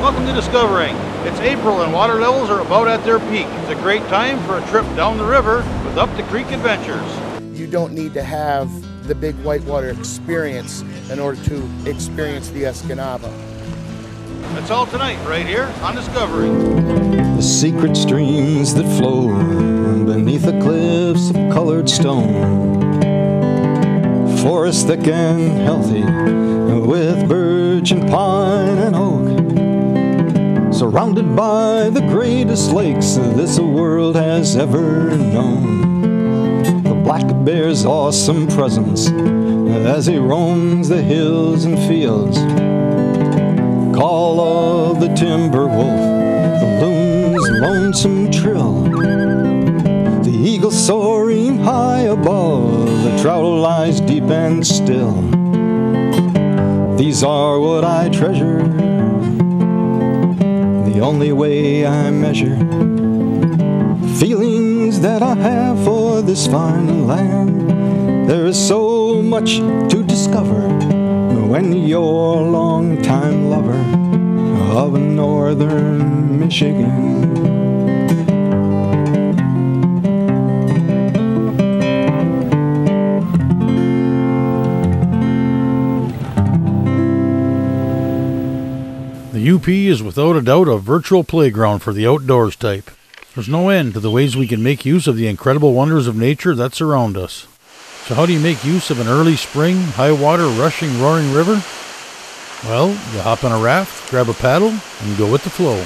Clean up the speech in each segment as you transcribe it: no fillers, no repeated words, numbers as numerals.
Welcome to Discovering. It's April and water levels are about at their peak. It's a great time for a trip down the river with up the creek adventures. You don't need to have the big whitewater experience in order to experience the Escanaba. That's all tonight right here on Discovering. The secret streams that flow beneath the cliffs of colored stone. Forest thick and healthy with birch and pine and oak. Surrounded by the greatest lakes this world has ever known. The black bear's awesome presence as he roams the hills and fields. Call of the timber wolf, the loon's lonesome trill. The eagle soaring high above, the trout lies deep and still. These are what I treasure, the only way I measure feelings that I have for this fine land. There is so much to discover when you're a long-time lover of northern Michigan. The UP is without a doubt a virtual playground for the outdoors type. There's no end to the ways we can make use of the incredible wonders of nature that surround us. So how do you make use of an early spring, high water, rushing, roaring river? Well, you hop on a raft, grab a paddle, and go with the flow.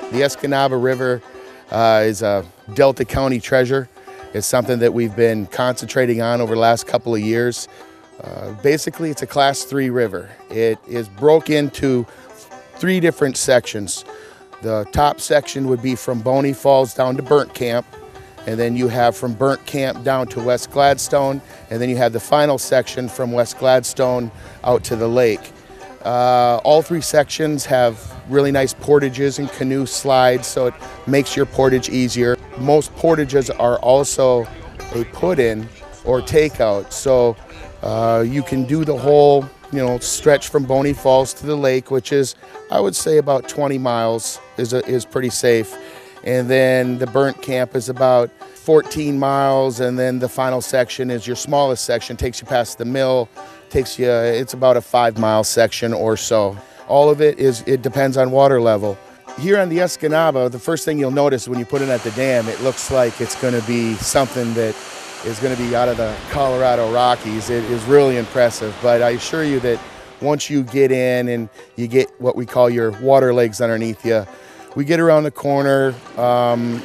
The Escanaba River is a Delta County treasure. It's something that we've been concentrating on over the last couple of years. Basically, it's a Class 3 river. It is broke into 3 different sections. The top section would be from Boney Falls down to Burnt Camp, and then you have from Burnt Camp down to West Gladstone, and then you have the final section from West Gladstone out to the lake. All 3 sections have really nice portages and canoe slides, so it makes your portage easier. Most portages are also a put-in or takeout, so you can do the whole, stretch from Boney Falls to the lake, which is, I would say, about 20 miles is pretty safe. And then the Burnt Camp is about 14 miles, and then the final section is your smallest section, takes you past the mill, it's about a 5-mile section or so. All of it depends on water level. Here on the Escanaba, the first thing you'll notice when you put it at the dam, it looks like it's going to be something that is going to be out of the Colorado Rockies. It is really impressive, but I assure you that once you get in and you get what we call your water legs underneath you, we get around the corner,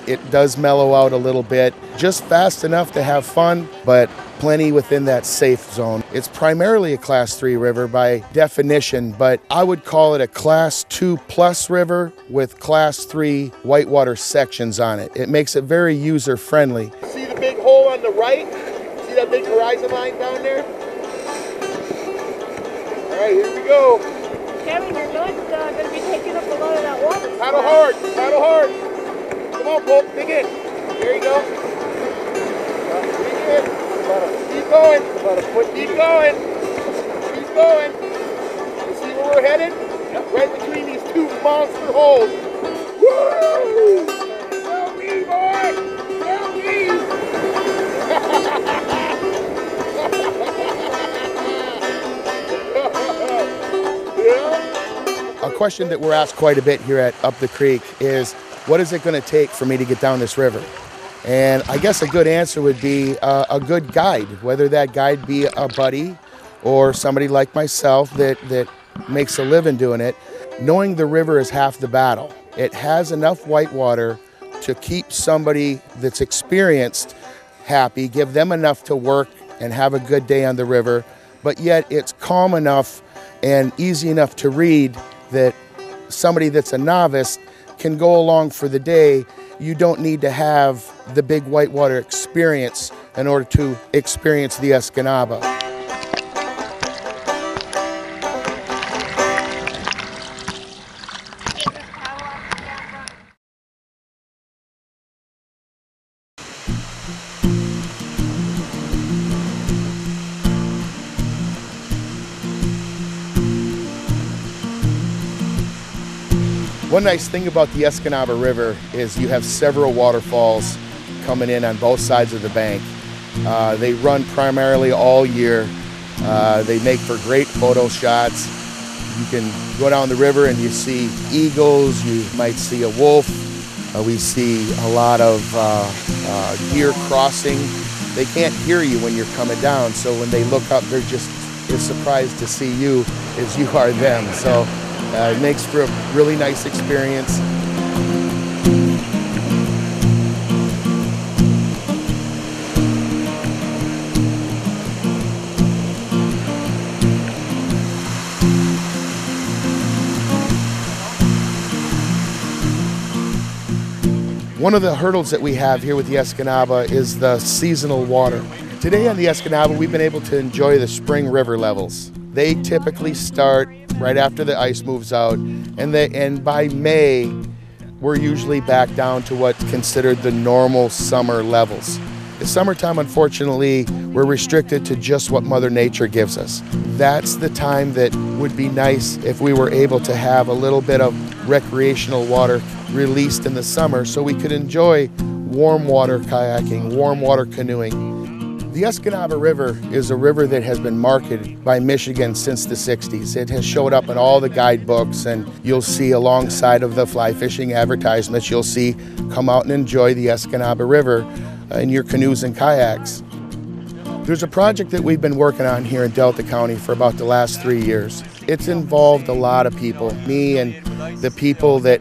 it does mellow out a little bit, just fast enough to have fun, but plenty within that safe zone. It's primarily a Class 3 river by definition, but I would call it a Class 2 plus river with Class 3 whitewater sections on it. It makes it very user-friendly. See the big hole on the right? See that big horizon line down there? All right, here we go. Kevin, you're not going to be taking up a lot of that water. Paddle hard, paddle hard. Come on, Pope, dig in. There you go. Dig in. Keep going. About a foot. Keep going. Keep going. You see where we're headed? Yep. Right between these 2 monster holes. Woo! Tell me, boy! Tell me! A question that we're asked quite a bit here at Up the Creek is, what is it going to take for me to get down this river? And I guess a good answer would be a good guide, whether that guide be a buddy or somebody like myself that makes a living doing it. Knowing the river is half the battle. It has enough whitewater to keep somebody that's experienced happy, give them enough to work and have a good day on the river, but yet it's calm enough and easy enough to read that somebody that's a novice can go along for the day. You don't need to have the big whitewater experience in order to experience the Escanaba. One nice thing about the Escanaba River is you have several waterfalls coming in on both sides of the bank. They run primarily all year. They make for great photo shots. You can go down the river and you see eagles, you might see a wolf. We see a lot of deer crossing. They can't hear you when you're coming down, so when they look up, they're just as surprised to see you as you are them. So it makes for a really nice experience. One of the hurdles that we have here with the Escanaba is the seasonal water. Today on the Escanaba, we've been able to enjoy the spring river levels. They typically start right after the ice moves out, and by May, we're usually back down to what's considered the normal summer levels. The summertime, unfortunately, we're restricted to just what Mother Nature gives us. That's the time that would be nice if we were able to have a little bit of recreational water released in the summer so we could enjoy warm water kayaking, warm water canoeing. The Escanaba River is a river that has been marketed by Michigan since the 60s. It has showed up in all the guidebooks, and you'll see alongside of the fly fishing advertisements, you'll see come out and enjoy the Escanaba River in your canoes and kayaks. There's a project that we've been working on here in Delta County for about the last 3 years. It's involved a lot of people, me and the people that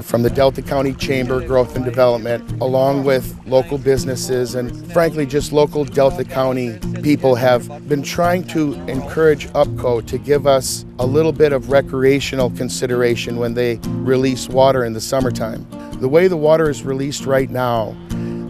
from the Delta County Chamber Growth and Development, along with local businesses and frankly just local Delta County people, have been trying to encourage UPCO to give us a little bit of recreational consideration when they release water in the summertime. The way the water is released right now,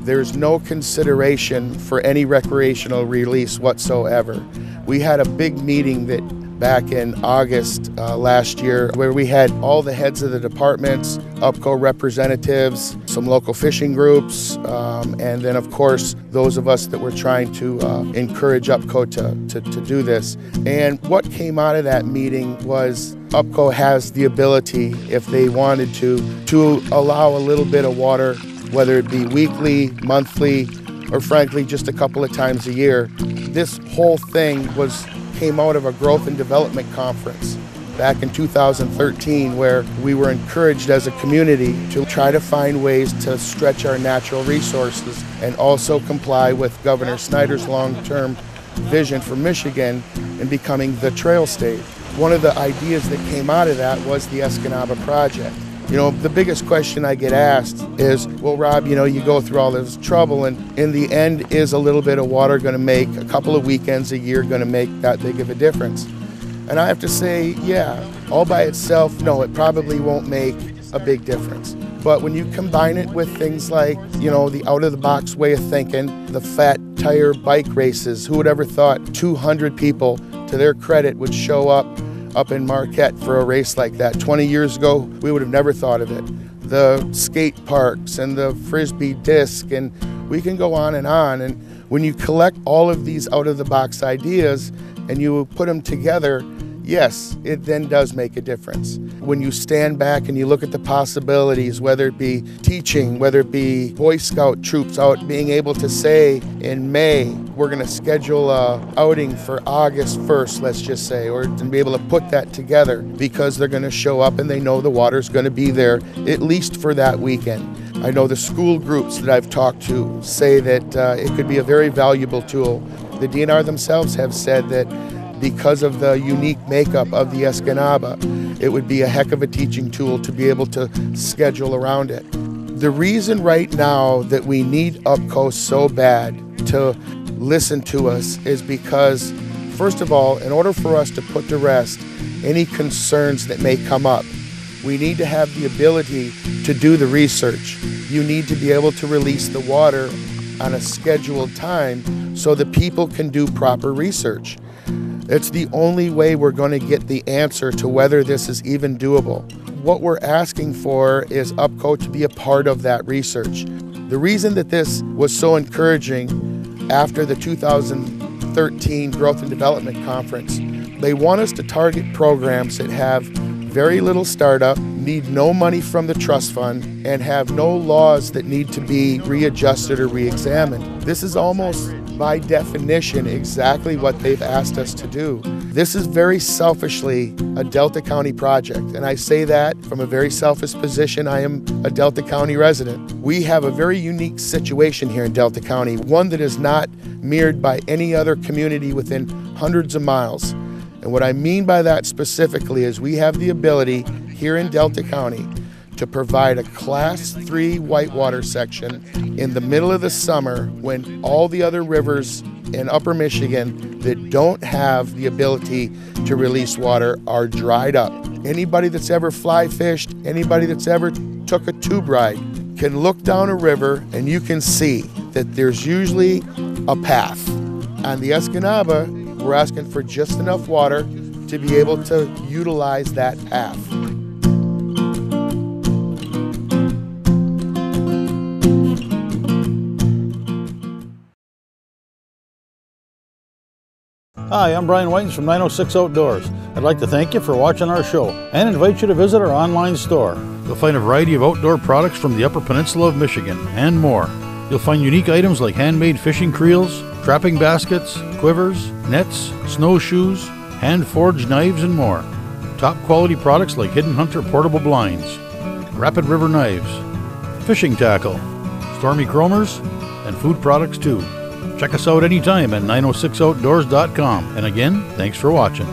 there's no consideration for any recreational release whatsoever. We had a big meeting that back in August last year where we had all the heads of the departments, UPCO representatives, some local fishing groups, and then of course those of us that were trying to encourage UPCO to do this. And what came out of that meeting was UPCO has the ability, if they wanted to allow a little bit of water, whether it be weekly, monthly, or frankly just a couple of times a year. This whole thing came out of a growth and development conference back in 2013 where we were encouraged as a community to try to find ways to stretch our natural resources and also comply with Governor Snyder's long-term vision for Michigan in becoming the trail state. One of the ideas that came out of that was the Escanaba project. You know, the biggest question I get asked is, well, Rob, you know, you go through all this trouble, and in the end, is a little bit of water going to make a couple of weekends a year going to make that big of a difference? And I have to say, yeah, all by itself, no, it probably won't make a big difference. But when you combine it with things like, you know, the out-of-the-box way of thinking, the fat tire bike races, who would ever thought 200 people, to their credit, would show up in Marquette for a race like that. 20 years ago, we would have never thought of it. The skate parks and the frisbee disc, and we can go on. And when you collect all of these out-of-the-box ideas and you put them together, yes, it then does make a difference. When you stand back and you look at the possibilities, whether it be teaching, whether it be Boy Scout troops out, being able to say in May, we're going to schedule a outing for August 1st, let's just say, or to be able to put that together because they're going to show up and they know the water's going to be there at least for that weekend. I know the school groups that I've talked to say that it could be a very valuable tool. The DNR themselves have said that because of the unique makeup of the Escanaba, it would be a heck of a teaching tool to be able to schedule around it. The reason right now that we need Upcoast so bad to listen to us is because, first of all, in order for us to put to rest any concerns that may come up, we need to have the ability to do the research. You need to be able to release the water on a scheduled time so that people can do proper research. It's the only way we're going to get the answer to whether this is even doable. What we're asking for is Upco to be a part of that research. The reason that this was so encouraging after the 2013 Growth and Development Conference, they want us to target programs that have very little startup, need no money from the trust fund, and have no laws that need to be readjusted or re-examined. This is almost, by definition, exactly what they've asked us to do. This is very selfishly a Delta County project, and I say that from a very selfish position. I am a Delta County resident. We have a very unique situation here in Delta County, one that is not mirrored by any other community within hundreds of miles. And what I mean by that specifically is we have the ability here in Delta County to provide a Class 3 whitewater section in the middle of the summer when all the other rivers in Upper Michigan that don't have the ability to release water are dried up. Anybody that's ever fly fished, anybody that's ever took a tube ride can look down a river and you can see that there's usually a path. On the Escanaba, we're asking for just enough water to be able to utilize that path. Hi, I'm Brian Whitens from 906 Outdoors. I'd like to thank you for watching our show and invite you to visit our online store. You'll find a variety of outdoor products from the Upper Peninsula of Michigan and more. You'll find unique items like handmade fishing creels, trapping baskets, quivers, nets, snowshoes, hand-forged knives, and more. Top quality products like Hidden Hunter portable blinds, Rapid River knives, fishing tackle, Stormy chromers, and food products too. Check us out anytime at 906outdoors.com. And again, thanks for watching.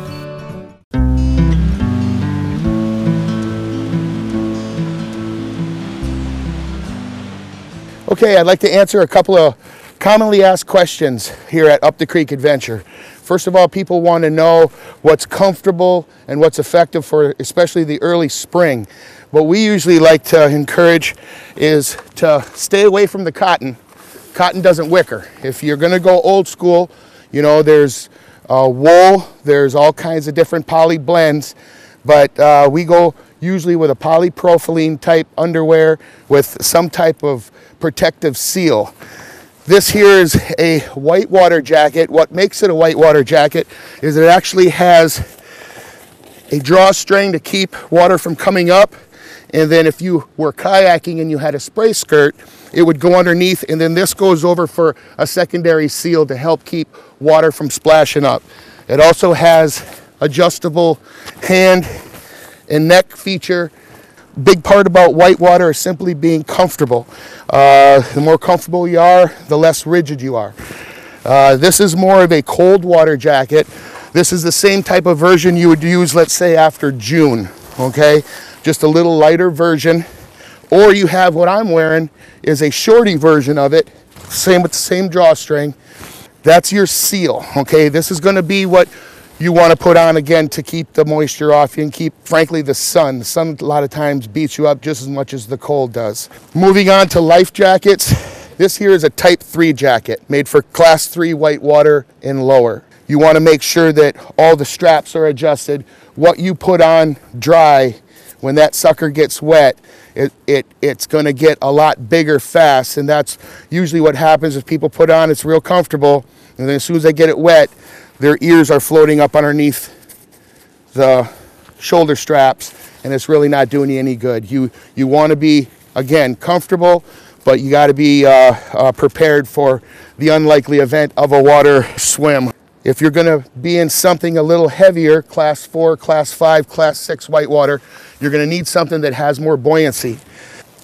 Okay, I'd like to answer a couple of commonly asked questions here at Up the Creek Adventure. First of all, people want to know what's comfortable and what's effective for especially the early spring. What we usually like to encourage is to stay away from the cotton. Cotton doesn't wicker. If you're going to go old school, you know, there's wool, there's all kinds of different poly blends, but we go usually with a polypropylene type underwear with some type of protective seal. This here is a whitewater jacket. What makes it a whitewater jacket is it actually has a drawstring to keep water from coming up, and then if you were kayaking and you had a spray skirt, it would go underneath, and then this goes over for a secondary seal to help keep water from splashing up. It also has adjustable hand and neck feature. Big part about whitewater is simply being comfortable. The more comfortable you are, the less rigid you are. This is more of a cold water jacket. This is the same type of version you would use, let's say, after June, okay? Just a little lighter version. Or you have what I'm wearing is a shorty version of it, same with the same drawstring. That's your seal, okay? This is gonna be what you want to put on again to keep the moisture off you and keep, frankly, the sun. The sun a lot of times beats you up just as much as the cold does. Moving on to life jackets. This here is a Type 3 jacket made for Class 3 whitewater and lower. You want to make sure that all the straps are adjusted. What you put on dry, when that sucker gets wet, it's going to get a lot bigger fast, and that's usually what happens. If people put on, it's real comfortable, and then as soon as they get it wet, their ears are floating up underneath the shoulder straps, and it's really not doing you any good. You want to be, again, comfortable, but you got to be prepared for the unlikely event of a water swim. If you're going to be in something a little heavier, Class 4, Class 5, Class 6 whitewater, you're going to need something that has more buoyancy.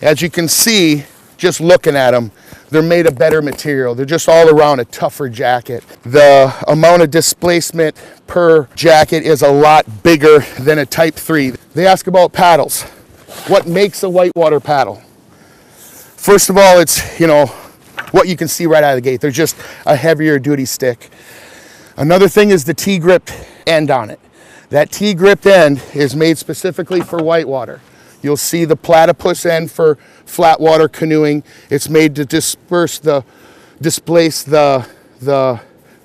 As you can see, just looking at them, they're made of better material. They're just all around a tougher jacket. The amount of displacement per jacket is a lot bigger than a Type 3. They ask about paddles. What makes a whitewater paddle? First of all, it's, you know, what you can see right out of the gate. They're just a heavier duty stick. Another thing is the T-gripped end on it. That T-gripped end is made specifically for whitewater. You'll see the platypus end for flat water canoeing. It's made to displace the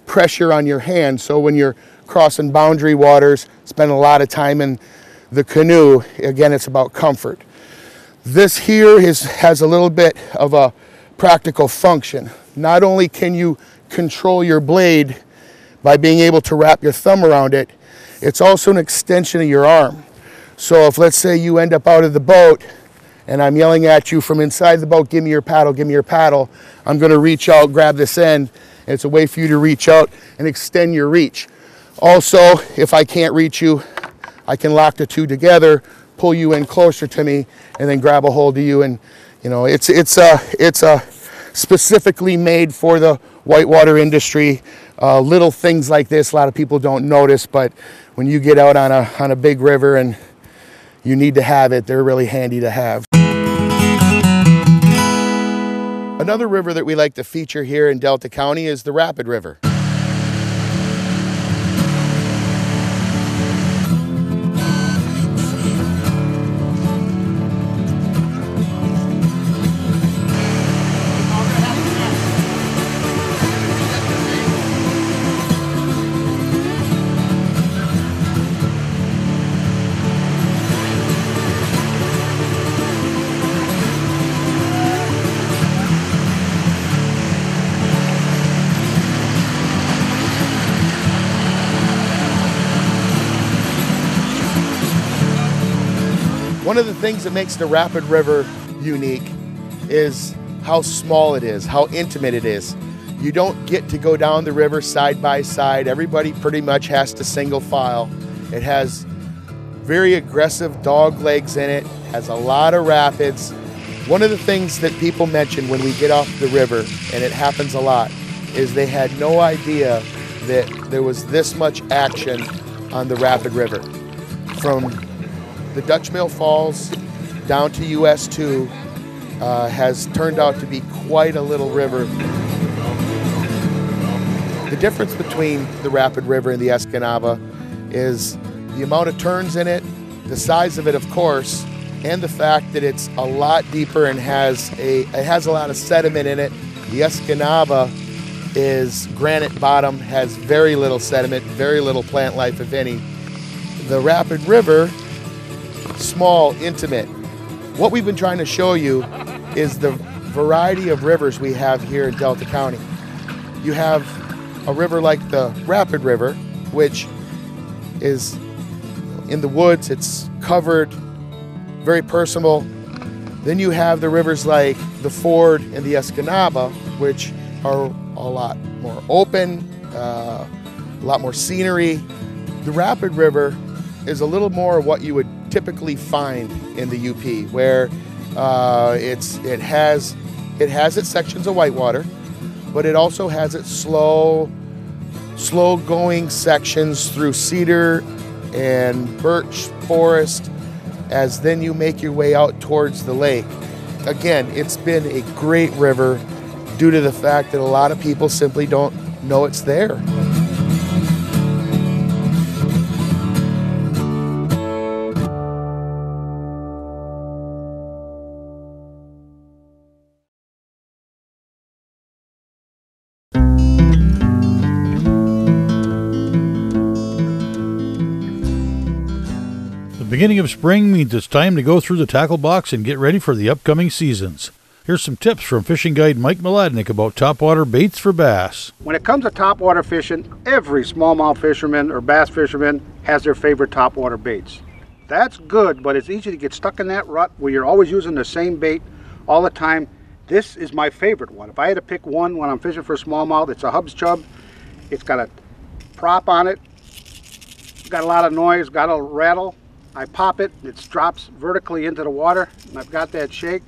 pressure on your hand. So when you're crossing boundary waters, spend a lot of time in the canoe, again, it's about comfort. This here has a little bit of a practical function. Not only can you control your blade by being able to wrap your thumb around it, it's also an extension of your arm. So if, let's say, you end up out of the boat and I'm yelling at you from inside the boat, give me your paddle, I'm going to reach out, grab this end, and it's a way for you to reach out and extend your reach. Also, if I can't reach you, I can lock the two together, pull you in closer to me, and then grab a hold of you. And you know, it's specifically made for the whitewater industry. Little things like this, a lot of people don't notice, but when you get out on a big river and you need to have it, they're really handy to have. Another river that we like to feature here in Delta County is the Rapid River. One of the things that makes the Rapid River unique is how small it is, how intimate it is. You don't get to go down the river side by side. Everybody pretty much has to single file. It has very aggressive dog legs in it, has a lot of rapids. One of the things that people mention when we get off the river, and it happens a lot, is they had no idea that there was this much action on the Rapid River. From the Dutch Mill Falls down to US 2 has turned out to be quite a little river. The difference between the Rapid River and the Escanaba is the amount of turns in it, the size of it, of course, and the fact that it's a lot deeper and has a lot of sediment in it. The Escanaba is granite bottom, has very little sediment, very little plant life, if any. The Rapid River, small, intimate. What we've been trying to show you is the variety of rivers we have here in Delta County. You have a river like the Rapid River, which is in the woods, it's covered, very personal. Then you have the rivers like the Ford and the Escanaba, which are a lot more open, a lot more scenery. The Rapid River is a little more what you would typically find in the UP, where it has its sections of whitewater, but it also has its slow going sections through cedar and birch forest as then you make your way out towards the lake. Again, it's been a great river due to the fact that a lot of people simply don't know it's there. The beginning of spring means it's time to go through the tackle box and get ready for the upcoming seasons. Here's some tips from fishing guide Mike Mladenik about topwater baits for bass. When it comes to topwater fishing, every smallmouth fisherman or bass fisherman has their favorite topwater baits. That's good, but it's easy to get stuck in that rut where you're always using the same bait all the time. This is my favorite one. If I had to pick one when I'm fishing for smallmouth, it's a Hubs Chub. It's got a prop on it, got a lot of noise, got a rattle. I pop it, it drops vertically into the water, and I've got that shake.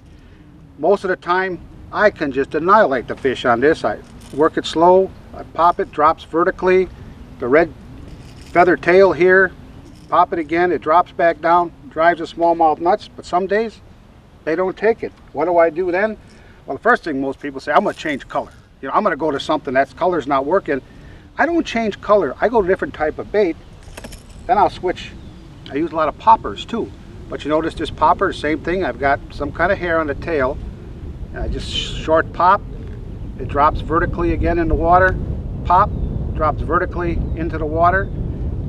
most of the time I can just annihilate the fish on this. I work it slow, I pop it, drops vertically, the red feather tail here, pop it again, it drops back down, drives the smallmouth nuts, but some days they don't take it. What do I do then? Well, the first thing most people say, I'm going to change color. You know, I'm going to go to something that's color's not working. I don't change color. I go to a different type of bait. Then I'll switch. I use a lot of poppers too. But you notice this popper, same thing. I've got some kind of hair on the tail. And I just short pop. It drops vertically again in the water. Pop, drops vertically into the water.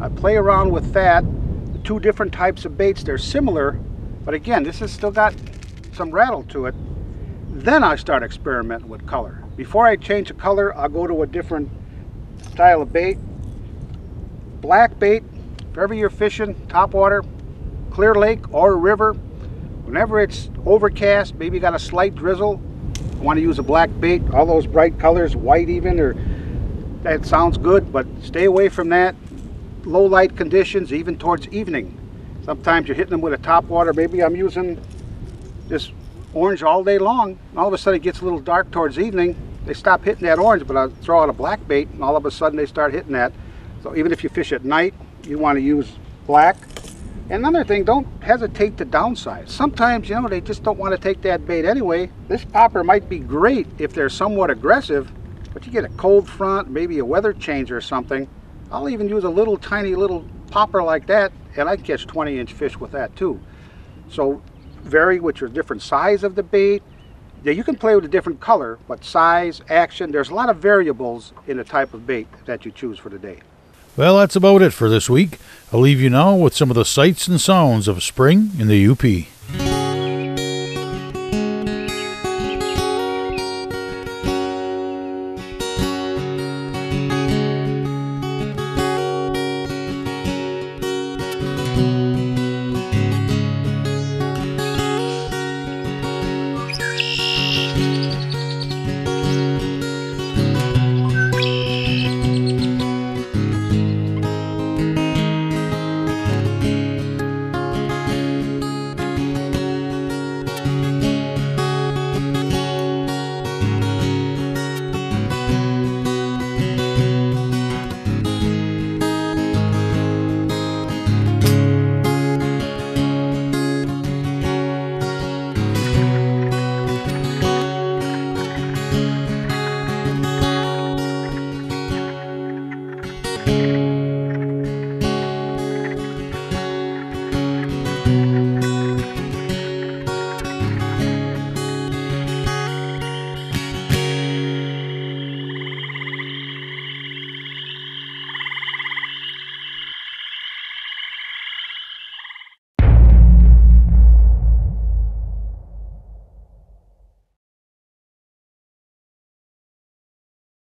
I play around with that. The two different types of baits, they're similar. But again, this has still got some rattle to it. Then I start experimenting with color. Before I change the color, I'll go to a different style of bait. Black bait, if ever you're fishing topwater, clear lake or a river, whenever it's overcast, maybe you got a slight drizzle, I want to use a black bait, all those bright colors, white even, or that sounds good, but stay away from that. Low light conditions, even towards evening. Sometimes you're hitting them with a topwater. Maybe I'm using this orange all day long, and all of a sudden it gets a little dark towards evening. They stop hitting that orange, but I'll throw out a black bait, and all of a sudden they start hitting that. So even if you fish at night, you want to use black. And another thing, don't hesitate to downsize. Sometimes, you know, they just don't want to take that bait anyway. This popper might be great if they're somewhat aggressive, but you get a cold front, maybe a weather change or something. I'll even use a little tiny little popper like that, and I can catch 20-inch fish with that too. So vary with your different size of the bait. Yeah, you can play with a different color, but size, action, there's a lot of variables in the type of bait that you choose for the day. Well, that's about it for this week. I'll leave you now with some of the sights and sounds of spring in the UP.